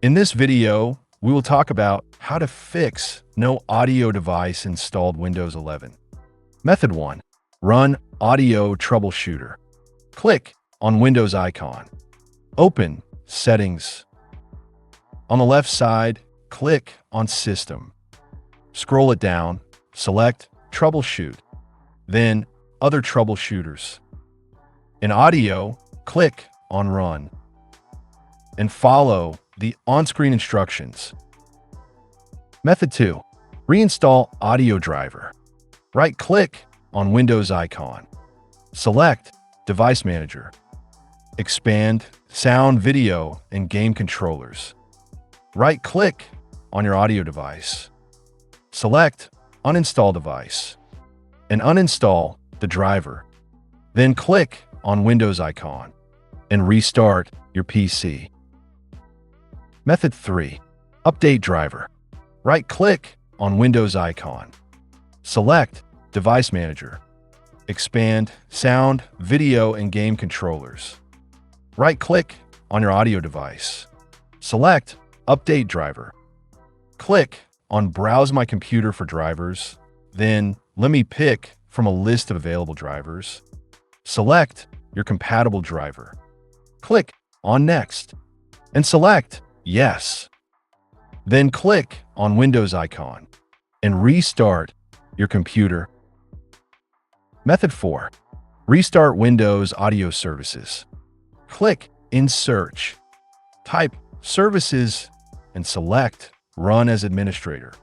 In this video, we will talk about how to fix no audio device installed Windows 11. Method 1. Run Audio Troubleshooter. Click on Windows icon. Open Settings. On the left side, click on System. Scroll it down, select Troubleshoot, then Other Troubleshooters. In Audio, click on Run, and follow the on-screen instructions. Method 2. Reinstall Audio Driver. Right-click on Windows icon. Select Device Manager. Expand Sound, Video, and Game Controllers. Right-click on your audio device. Select Uninstall Device and uninstall the driver. Then click on Windows icon and restart your PC. Method 3. Update Driver. Right-click on Windows icon. Select Device Manager. Expand Sound, Video, and Game Controllers. Right-click on your audio device. Select Update Driver. Click on Browse My Computer for drivers. Then let me pick from a list of available drivers. Select your compatible driver. Click on Next and select Yes. Then click on Windows icon and restart your computer. Method 4. Restart Windows Audio Services. Click in Search. Type Services and select Run as Administrator.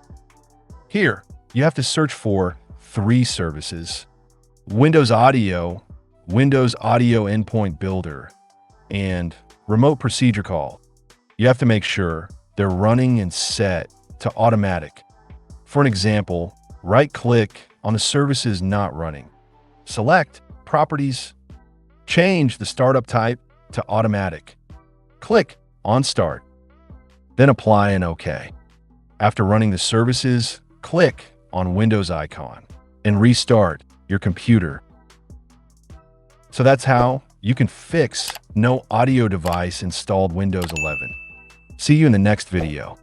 Here, you have to search for 3 services: Windows Audio, Windows Audio Endpoint Builder, and Remote Procedure Call. You have to make sure they're running and set to automatic. For an example, right-click on the services not running. Select Properties. Change the startup type to Automatic. Click on Start. Then apply and OK. After running the services, click on Windows icon and restart your computer. So that's how you can fix no audio device installed Windows 11. See you in the next video.